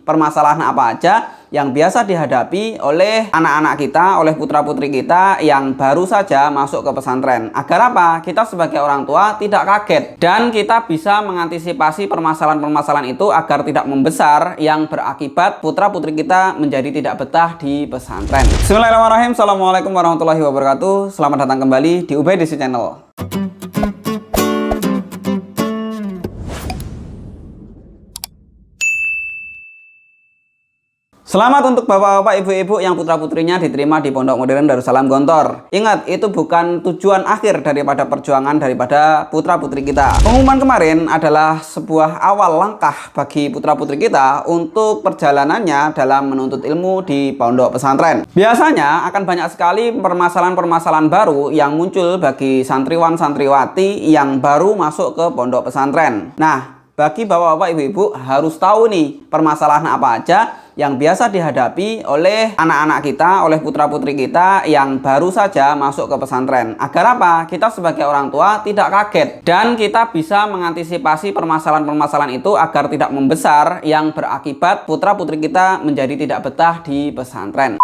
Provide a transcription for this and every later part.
permasalahan apa aja yang biasa dihadapi oleh anak-anak kita, oleh putra-putri kita yang baru saja masuk ke pesantren. Agar apa? Kita sebagai orang tua tidak kaget dan kita bisa mengantisipasi permasalahan-permasalahan itu agar tidak membesar yang berakibat putra-putri kita menjadi tidak betah di pesantren. Bismillahirrahmanirrahim. Assalamualaikum warahmatullahi wabarakatuh. Selamat datang kembali di UBDC Channel. Selamat untuk bapak-bapak, ibu-ibu yang putra-putrinya diterima di Pondok Modern Darussalam Gontor. Ingat, itu bukan tujuan akhir daripada perjuangan daripada putra-putri kita. Pengumuman kemarin adalah sebuah awal langkah bagi putra-putri kita untuk perjalanannya dalam menuntut ilmu di pondok pesantren. Biasanya akan banyak sekali permasalahan-permasalahan baru yang muncul bagi santriwan-santriwati yang baru masuk ke pondok pesantren. Nah, bagi bapak-bapak, ibu-ibu harus tahu nih permasalahan apa aja yang biasa dihadapi oleh anak-anak kita, oleh putra-putri kita yang baru saja masuk ke pesantren. Agar apa? Kita sebagai orang tua tidak kaget dan kita bisa mengantisipasi permasalahan-permasalahan itu agar tidak membesar yang berakibat putra-putri kita menjadi tidak betah di pesantren.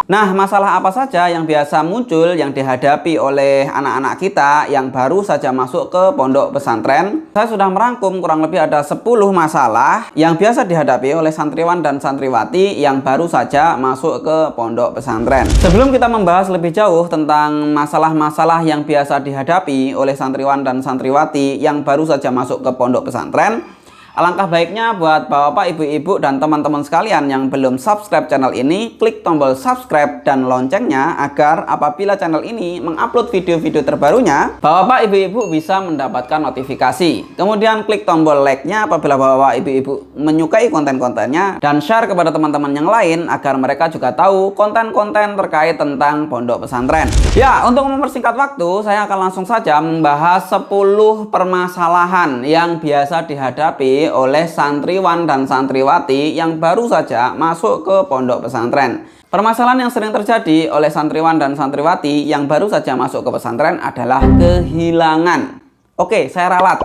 Nah, masalah apa saja yang biasa muncul yang dihadapi oleh anak-anak kita yang baru saja masuk ke pondok pesantren? Saya sudah merangkum kurang lebih ada 10 masalah yang biasa dihadapi oleh santriwan dan santriwati yang baru saja masuk ke pondok pesantren. Sebelum kita membahas lebih jauh tentang masalah-masalah yang biasa dihadapi oleh santriwan dan santriwati yang baru saja masuk ke pondok pesantren, alangkah baiknya buat bapak, ibu-ibu, dan teman-teman sekalian yang belum subscribe channel ini, klik tombol subscribe dan loncengnya agar apabila channel ini mengupload video-video terbarunya, bapak, ibu-ibu bisa mendapatkan notifikasi. Kemudian klik tombol like-nya apabila bapak, ibu-ibu menyukai konten-kontennya dan share kepada teman-teman yang lain agar mereka juga tahu konten-konten terkait tentang pondok pesantren. Ya, untuk mempersingkat waktu, saya akan langsung saja membahas 10 permasalahan yang biasa dihadapi oleh santriwan dan santriwati yang baru saja masuk ke pondok pesantren. Permasalahan yang sering terjadi oleh santriwan dan santriwati yang baru saja masuk ke pesantren adalah kehilangan. Oke, saya ralat.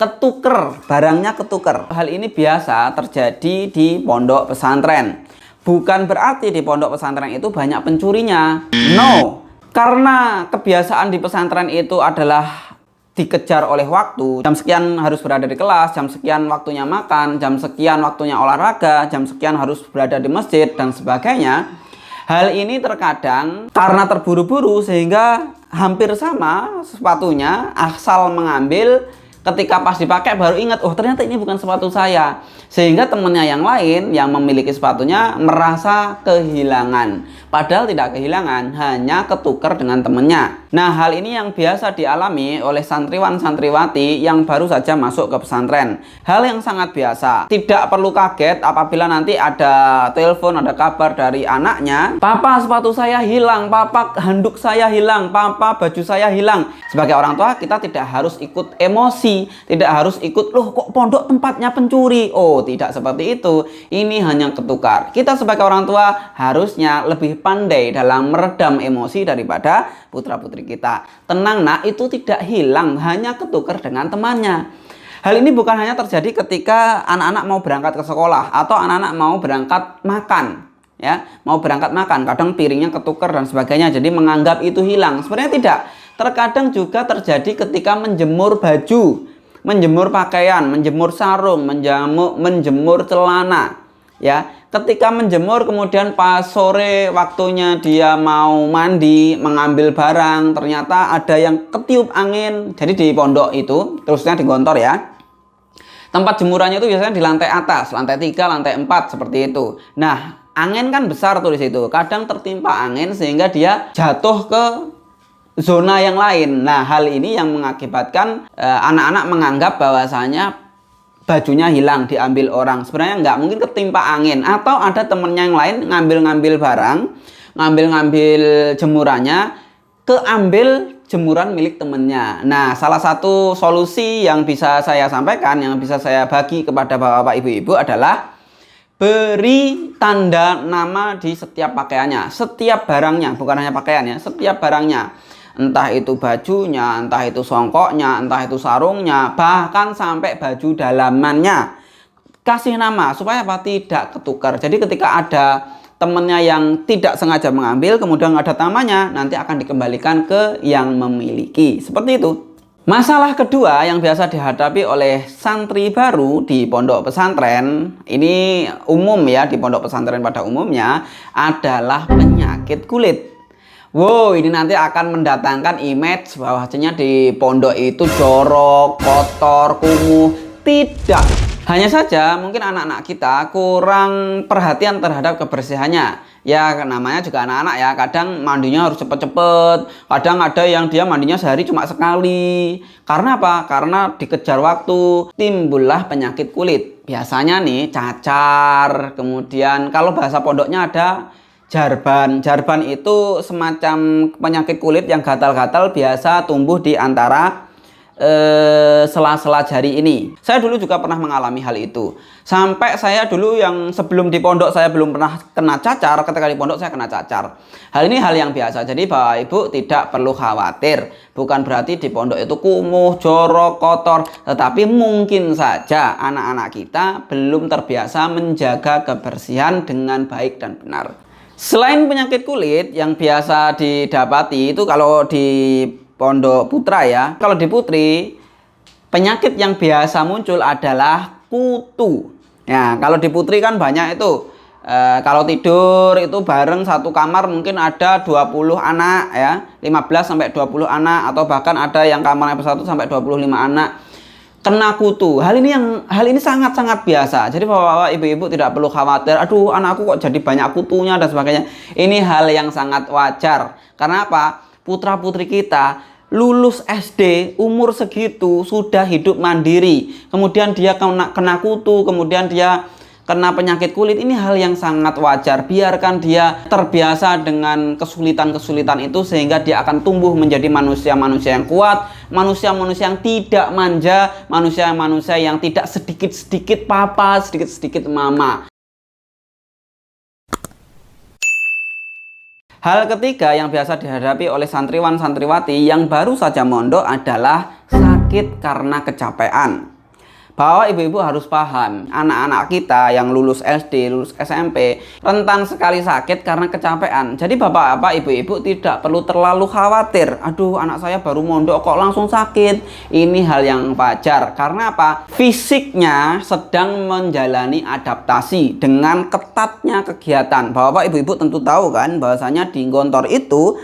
Ketuker, barangnya ketuker. Hal ini biasa terjadi di pondok pesantren. Bukan berarti di pondok pesantren itu banyak pencurinya. No, karena kebiasaan di pesantren itu adalah dikejar oleh waktu. Jam sekian harus berada di kelas, jam sekian waktunya makan, jam sekian waktunya olahraga, jam sekian harus berada di masjid, dan sebagainya. Hal ini terkadang karena terburu-buru sehingga hampir sama sepatunya, asal mengambil, ketika pas dipakai baru ingat, oh ternyata ini bukan sepatu saya. Sehingga temannya yang lain yang memiliki sepatunya merasa kehilangan. Padahal tidak kehilangan, hanya ketukar dengan temannya. Nah, hal ini yang biasa dialami oleh santriwan-santriwati yang baru saja masuk ke pesantren. Hal yang sangat biasa. Tidak perlu kaget apabila nanti ada telepon, ada kabar dari anaknya, "Papa, sepatu saya hilang, papa, handuk saya hilang, papa, baju saya hilang." Sebagai orang tua, kita tidak harus ikut emosi, tidak harus ikut, "Loh, kok pondok tempatnya pencuri?" Oh, tidak seperti itu. Ini hanya ketukar. Kita sebagai orang tua harusnya lebih pandai dalam meredam emosi daripada putra-putri kita. Tenang nak, itu tidak hilang, hanya ketukar dengan temannya. Hal ini bukan hanya terjadi ketika anak-anak mau berangkat ke sekolah atau anak-anak mau berangkat makan. Ya, mau berangkat makan, kadang piringnya ketukar dan sebagainya, jadi menganggap itu hilang. Sebenarnya tidak. Terkadang juga terjadi ketika menjemur baju, menjemur pakaian, menjemur sarung, menjemur celana. Ya, ketika menjemur kemudian pas sore waktunya dia mau mandi, mengambil barang, ternyata ada yang ketiup angin. Jadi di pondok itu, terusnya di Gontor ya, tempat jemurannya itu biasanya di lantai atas, lantai 3, lantai 4 seperti itu. Nah, angin kan besar tuh di situ. Kadang tertimpa angin sehingga dia jatuh ke zona yang lain. Nah, hal ini yang mengakibatkan anak-anak menganggap bahwasanya bajunya hilang, diambil orang. Sebenarnya nggak, mungkin ketimpa angin atau ada temennya yang lain ngambil barang, ngambil jemurannya, keambil jemuran milik temennya. Nah, salah satu solusi yang bisa saya sampaikan, yang bisa saya bagi kepada bapak-bapak, ibu-ibu adalah beri tanda nama di setiap pakaiannya, setiap barangnya, bukan hanya pakaiannya, setiap barangnya. Entah itu bajunya, entah itu songkoknya, entah itu sarungnya, bahkan sampai baju dalamannya. kasih nama supaya apa? Tidak ketukar. Jadi ketika ada temennya yang tidak sengaja mengambil, kemudian ada namanya, nanti akan dikembalikan ke yang memiliki. Seperti itu. Masalah kedua yang biasa dihadapi oleh santri baru di pondok pesantren, ini umum ya, di pondok pesantren pada umumnya, adalah penyakit kulit. Wow, ini nanti akan mendatangkan image bahwasanya di pondok itu jorok, kotor, kumuh. Tidak. Hanya saja mungkin anak-anak kita kurang perhatian terhadap kebersihannya. Ya namanya juga anak-anak ya, kadang mandinya harus cepet-cepet. Kadang ada yang dia mandinya sehari cuma sekali. Karena apa? Karena dikejar waktu, timbullah penyakit kulit. Biasanya nih cacar, kemudian kalau bahasa pondoknya ada jarban. Jarban itu semacam penyakit kulit yang gatal-gatal biasa tumbuh di antara sela-sela jari ini. Saya dulu juga pernah mengalami hal itu. Sampai saya dulu yang sebelum di pondok saya belum pernah kena cacar, ketika di pondok saya kena cacar. Hal ini hal yang biasa. Jadi Bapak Ibu tidak perlu khawatir. Bukan berarti di pondok itu kumuh, jorok, kotor. Tetapi mungkin saja anak-anak kita belum terbiasa menjaga kebersihan dengan baik dan benar. Selain penyakit kulit yang biasa didapati itu kalau di pondok putra ya, kalau di putri penyakit yang biasa muncul adalah kutu. Ya, kalau di putri kan banyak itu. Kalau tidur itu bareng satu kamar mungkin ada 20 anak ya, 15 sampai 20 anak, atau bahkan ada yang kamarnya satu sampai 25 anak kena kutu. Hal ini sangat-sangat biasa. Jadi Bapak-bapak, Ibu-ibu tidak perlu khawatir, aduh anakku kok jadi banyak kutunya dan sebagainya. Ini hal yang sangat wajar. Karena apa? Putra-putri kita lulus SD umur segitu sudah hidup mandiri, kemudian dia kena kutu, kemudian dia kena penyakit kulit. Ini hal yang sangat wajar. Biarkan dia terbiasa dengan kesulitan-kesulitan itu, sehingga dia akan tumbuh menjadi manusia-manusia yang kuat, manusia-manusia yang tidak manja, manusia-manusia yang tidak sedikit-sedikit papa, sedikit-sedikit mama. Hal ketiga yang biasa dihadapi oleh santriwan-santriwati yang baru saja mondok adalah sakit karena kecapean. Bahwa ibu-ibu harus paham, anak-anak kita yang lulus SD, lulus SMP, rentan sekali sakit karena kecapean. Jadi bapak-bapak, ibu-ibu tidak perlu terlalu khawatir. Aduh, anak saya baru mondok kok langsung sakit. Ini hal yang wajar. Karena apa? Fisiknya sedang menjalani adaptasi dengan ketatnya kegiatan. Bapak-bapak, ibu-ibu tentu tahu kan, bahwasanya di Gontor itu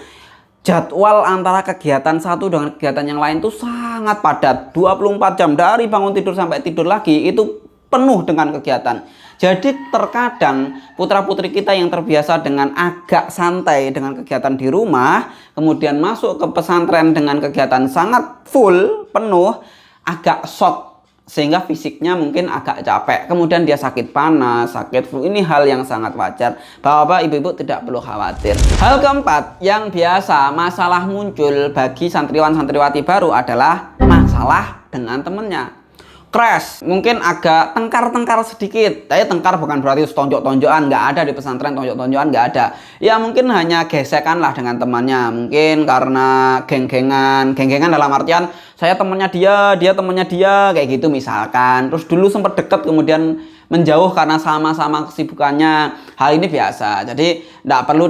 jadwal antara kegiatan satu dengan kegiatan yang lain itu sangat padat. 24 jam dari bangun tidur sampai tidur lagi itu penuh dengan kegiatan. Jadi terkadang putra-putri kita yang terbiasa dengan agak santai dengan kegiatan di rumah, kemudian masuk ke pesantren dengan kegiatan sangat full, penuh, agak shock. Sehingga fisiknya mungkin agak capek, kemudian dia sakit panas, sakit flu. Ini hal yang sangat wajar. Bapak-bapak, ibu-ibu tidak perlu khawatir. Hal keempat yang biasa masalah muncul bagi santriwan-santriwati baru adalah masalah dengan temennya. Crash, mungkin agak tengkar-tengkar sedikit. Tapi tengkar bukan berarti tonjok-tonjokan, nggak ada di pesantren, tonjok-tonjokan nggak ada. Ya mungkin hanya gesekan lah dengan temannya. Mungkin karena geng-gengan dalam artian saya temennya dia temennya dia, kayak gitu misalkan. Terus dulu sempat deket kemudian menjauh karena sama-sama kesibukannya. Hal ini biasa. Jadi nggak perlu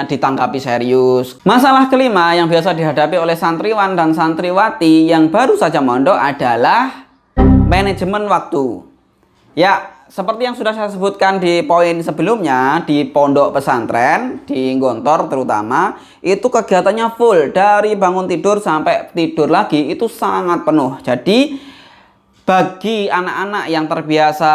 ditanggapi serius. Masalah kelima yang biasa dihadapi oleh santriwan dan santriwati yang baru saja mondok adalah manajemen waktu. Ya, seperti yang sudah saya sebutkan di poin sebelumnya, di pondok pesantren, di Gontor terutama, itu kegiatannya full. Dari bangun tidur sampai tidur lagi itu sangat penuh. Jadi bagi anak-anak yang terbiasa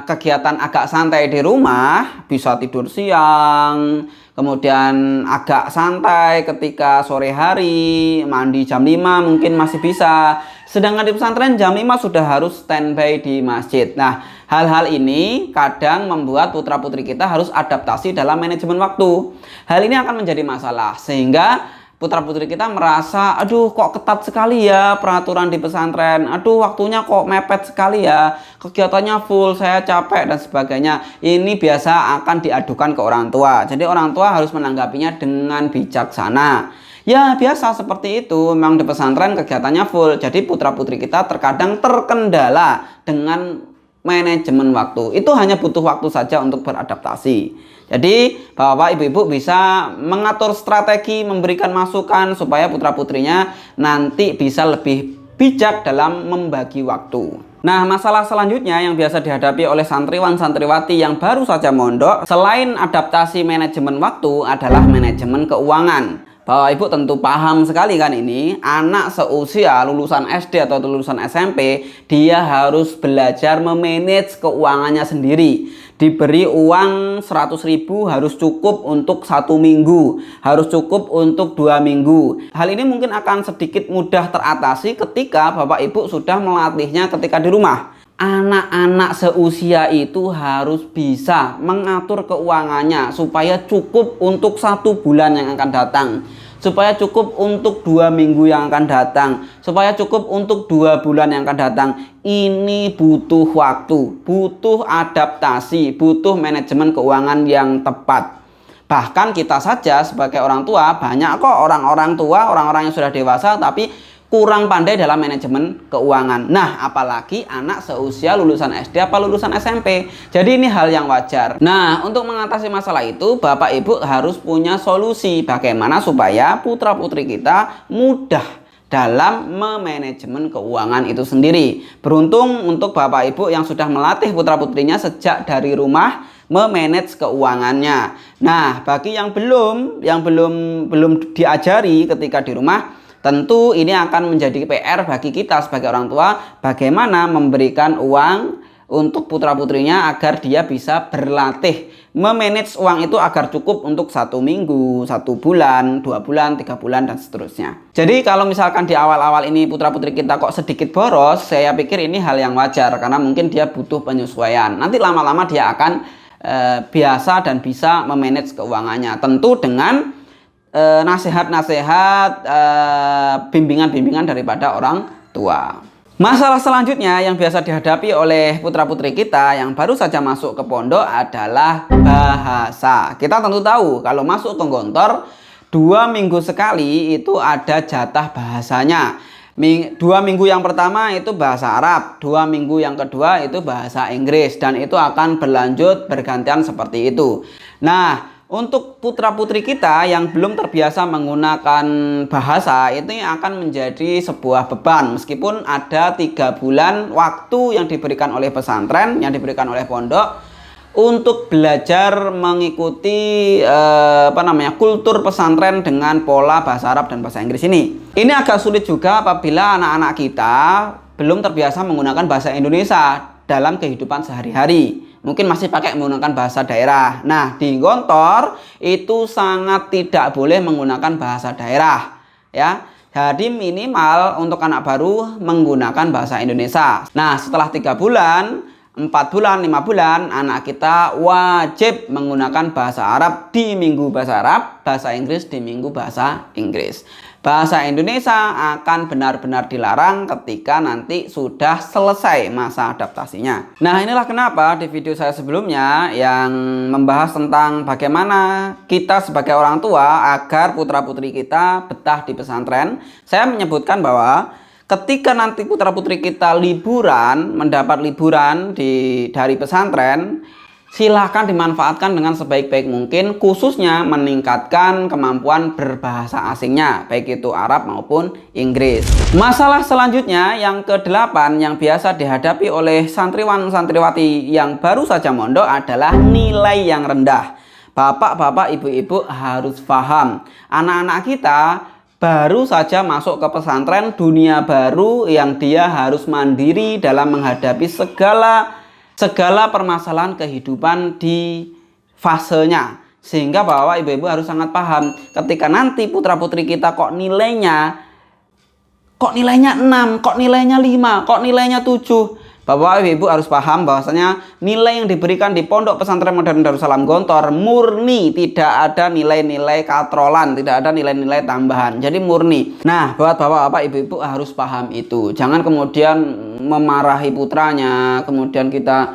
kegiatan agak santai di rumah, bisa tidur siang, kemudian agak santai ketika sore hari, mandi jam 5 mungkin masih bisa. Sedangkan di pesantren jam 5 sudah harus standby di masjid. Nah, hal-hal ini kadang membuat putra-putri kita harus adaptasi dalam manajemen waktu. Hal ini akan menjadi masalah, sehingga putra-putri kita merasa, aduh kok ketat sekali ya peraturan di pesantren, aduh waktunya kok mepet sekali ya, kegiatannya full, saya capek dan sebagainya. Ini biasa akan diadukan ke orang tua. Jadi orang tua harus menanggapinya dengan bijaksana. Ya biasa seperti itu, memang di pesantren kegiatannya full. Jadi putra-putri kita terkadang terkendala dengan manajemen waktu. Itu hanya butuh waktu saja untuk beradaptasi. Jadi Bapak Ibu bisa mengatur strategi, memberikan masukan supaya putra-putrinya nanti bisa lebih bijak dalam membagi waktu. Nah, masalah selanjutnya yang biasa dihadapi oleh santriwan-santriwati yang baru saja mondok, selain adaptasi manajemen waktu adalah manajemen keuangan. Bapak Ibu tentu paham sekali kan ini, anak seusia lulusan SD atau lulusan SMP, dia harus belajar memanage keuangannya sendiri. Diberi uang 100.000 harus cukup untuk 1 minggu, harus cukup untuk 2 minggu. Hal ini mungkin akan sedikit mudah teratasi ketika Bapak Ibu sudah melatihnya ketika di rumah. Anak-anak seusia itu harus bisa mengatur keuangannya supaya cukup untuk 1 bulan yang akan datang, supaya cukup untuk 2 minggu yang akan datang, supaya cukup untuk 2 bulan yang akan datang. Ini butuh waktu, butuh adaptasi, butuh manajemen keuangan yang tepat. Bahkan kita saja sebagai orang tua, banyak kok orang-orang tua, orang-orang yang sudah dewasa tapi kurang pandai dalam manajemen keuangan. Nah, apalagi anak seusia lulusan SD apa lulusan SMP. Jadi ini hal yang wajar. Nah, untuk mengatasi masalah itu, Bapak Ibu harus punya solusi bagaimana supaya putra-putri kita mudah dalam memanajemen keuangan itu sendiri. Beruntung untuk Bapak Ibu yang sudah melatih putra-putrinya sejak dari rumah memanage keuangannya. Nah, bagi yang belum diajari ketika di rumah, tentu ini akan menjadi PR bagi kita sebagai orang tua, bagaimana memberikan uang untuk putra-putrinya agar dia bisa berlatih memanage uang itu agar cukup untuk 1 minggu, 1 bulan, 2 bulan, 3 bulan, dan seterusnya. Jadi kalau misalkan di awal-awal ini putra-putri kita kok sedikit boros, saya pikir ini hal yang wajar karena mungkin dia butuh penyesuaian. Nanti lama-lama dia akan biasa dan bisa memanage keuangannya. Tentu dengan nasihat-nasihat, bimbingan-bimbingan daripada orang tua. Masalah selanjutnya yang biasa dihadapi oleh putra-putri kita yang baru saja masuk ke pondok adalah bahasa. Kita tentu tahu kalau masuk ke Gontor 2 minggu sekali itu ada jatah bahasanya. 2 minggu yang pertama itu bahasa Arab, 2 minggu yang kedua itu bahasa Inggris, dan itu akan berlanjut bergantian seperti itu. Nah, untuk putra-putri kita yang belum terbiasa menggunakan bahasa, itu akan menjadi sebuah beban. Meskipun ada 3 bulan waktu yang diberikan oleh pesantren, yang diberikan oleh pondok untuk belajar mengikuti kultur pesantren dengan pola bahasa Arab dan bahasa Inggris ini. Ini agak sulit juga apabila anak-anak kita belum terbiasa menggunakan bahasa Indonesia dalam kehidupan sehari-hari. Mungkin masih pakai menggunakan bahasa daerah. Nah, di Gontor itu sangat tidak boleh menggunakan bahasa daerah, ya. Jadi minimal untuk anak baru menggunakan bahasa Indonesia. Nah, setelah 3 bulan, 4 bulan, 5 bulan, anak kita wajib menggunakan bahasa Arab di minggu bahasa Arab, bahasa Inggris di minggu bahasa Inggris. Bahasa Indonesia akan benar-benar dilarang ketika nanti sudah selesai masa adaptasinya. Nah, inilah kenapa di video saya sebelumnya yang membahas tentang bagaimana kita sebagai orang tua agar putra-putri kita betah di pesantren, saya menyebutkan bahwa ketika nanti putra-putri kita liburan, mendapat liburan dari pesantren, silahkan dimanfaatkan dengan sebaik-baik mungkin, khususnya meningkatkan kemampuan berbahasa asingnya, baik itu Arab maupun Inggris. Masalah selanjutnya yang ke-8 yang biasa dihadapi oleh santriwan-santriwati yang baru saja mondok adalah nilai yang rendah. Bapak-bapak, ibu-ibu harus paham, anak-anak kita baru saja masuk ke pesantren, dunia baru yang dia harus mandiri dalam menghadapi segala permasalahan kehidupan di fasenya. Sehingga bahwa ibu-ibu harus sangat paham ketika nanti putra-putri kita kok nilainya 6, kok nilainya 5, kok nilainya 7. Bapak ibu harus paham bahwasanya nilai yang diberikan di Pondok Pesantren Modern Darussalam Gontor murni, tidak ada nilai-nilai katrolan, tidak ada nilai-nilai tambahan. Jadi murni. Nah, buat bapak-bapak, ibu-ibu harus paham itu. Jangan kemudian memarahi putranya, kemudian kita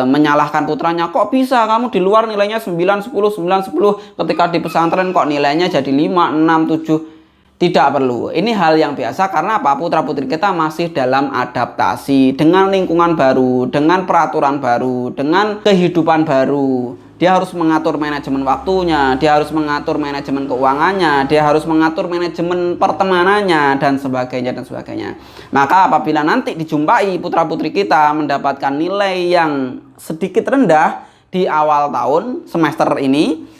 menyalahkan putranya, kok bisa kamu di luar nilainya 9, 10, 9, 10, ketika di pesantren kok nilainya jadi 5, 6, 7. Tidak perlu. Ini hal yang biasa karena apa? Putra-putri kita masih dalam adaptasi dengan lingkungan baru, dengan peraturan baru, dengan kehidupan baru. Dia harus mengatur manajemen waktunya, dia harus mengatur manajemen keuangannya, dia harus mengatur manajemen pertemanannya, dan sebagainya, dan sebagainya. Maka apabila nanti dijumpai putra-putri kita mendapatkan nilai yang sedikit rendah di awal tahun semester ini,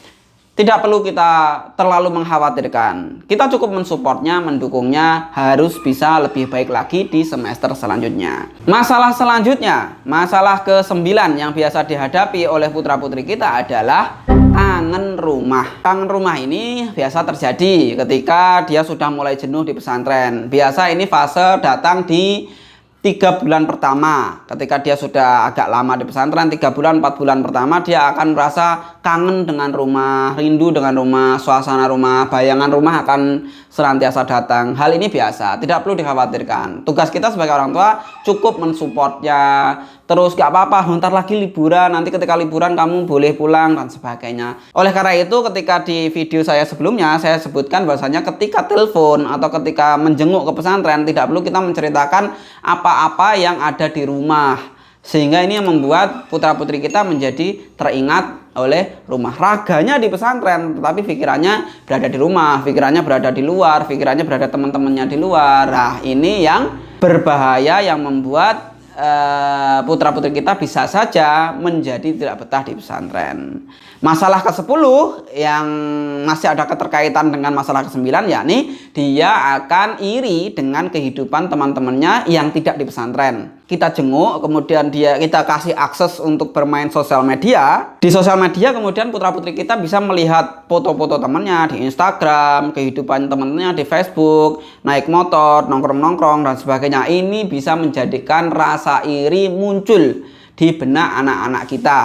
tidak perlu kita terlalu mengkhawatirkan. Kita cukup mensupportnya, mendukungnya, harus bisa lebih baik lagi di semester selanjutnya. Masalah selanjutnya, masalah ke-9 yang biasa dihadapi oleh putra-putri kita adalah kangen rumah. Kangen rumah ini biasa terjadi ketika dia sudah mulai jenuh di pesantren. Biasa ini fase datang di 3 bulan pertama. Ketika dia sudah agak lama di pesantren, 3 bulan, 4 bulan pertama, dia akan merasa kangen dengan rumah, rindu dengan rumah, suasana rumah, bayangan rumah akan senantiasa datang. Hal ini biasa, tidak perlu dikhawatirkan. Tugas kita sebagai orang tua cukup mensupportnya. Terus gak apa-apa, bentar lagi liburan, nanti ketika liburan kamu boleh pulang, dan sebagainya. Oleh karena itu, ketika di video saya sebelumnya, saya sebutkan bahwasanya ketika telepon atau ketika menjenguk ke pesantren, tidak perlu kita menceritakan apa-apa yang ada di rumah. Sehingga ini yang membuat putra-putri kita menjadi teringat oleh rumah. Raganya di pesantren, tetapi pikirannya berada di rumah, pikirannya berada di luar, pikirannya berada teman-temannya di luar. Nah, ini yang berbahaya, yang membuat putra-putri kita bisa saja menjadi tidak betah di pesantren. Masalah ke-10 yang masih ada keterkaitan dengan masalah ke-9, yakni dia akan iri dengan kehidupan teman-temannya yang tidak di pesantren. Kita jenguk, kemudian kita kasih akses untuk bermain sosial media. Di sosial media kemudian putra-putri kita bisa melihat foto-foto temannya di Instagram, kehidupan temannya di Facebook, naik motor, nongkrong-nongkrong, dan sebagainya. Ini bisa menjadikan rasa iri muncul di benak anak-anak kita.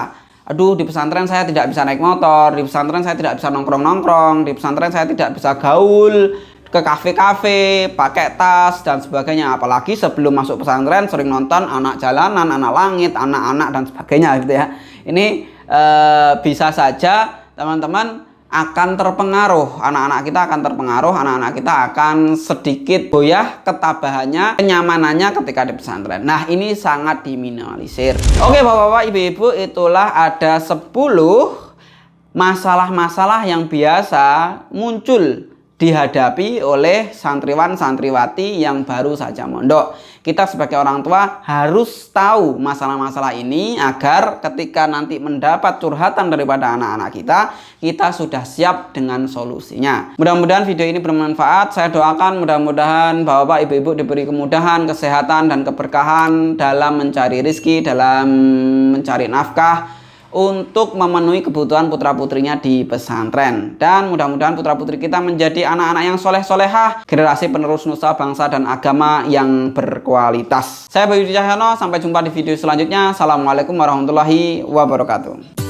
Aduh, di pesantren saya tidak bisa naik motor, di pesantren saya tidak bisa nongkrong-nongkrong, di pesantren saya tidak bisa gaul, ke kafe-kafe, pakai tas, dan sebagainya. Apalagi sebelum masuk pesantren sering nonton anak jalanan, anak langit, anak-anak, dan sebagainya gitu ya. Ini bisa saja teman-teman akan terpengaruh, anak-anak kita akan terpengaruh, anak-anak kita akan sedikit goyah ketabahannya, kenyamanannya ketika di pesantren. Nah, ini sangat diminimalisir. Oke bapak-bapak, ibu-ibu, itulah ada 10 masalah-masalah yang biasa muncul dihadapi oleh santriwan-santriwati yang baru saja mondok. Kita sebagai orang tua harus tahu masalah-masalah ini agar ketika nanti mendapat curhatan daripada anak-anak kita, kita sudah siap dengan solusinya. Mudah-mudahan video ini bermanfaat. Saya doakan mudah-mudahan bapak ibu-ibu diberi kemudahan, kesehatan, dan keberkahan dalam mencari rezeki, dalam mencari nafkah, untuk memenuhi kebutuhan putra-putrinya di pesantren. Dan mudah-mudahan putra-putri kita menjadi anak-anak yang soleh-solehah, generasi penerus nusa, bangsa, dan agama yang berkualitas. Saya Bayu Cahyono, sampai jumpa di video selanjutnya. Assalamualaikum warahmatullahi wabarakatuh.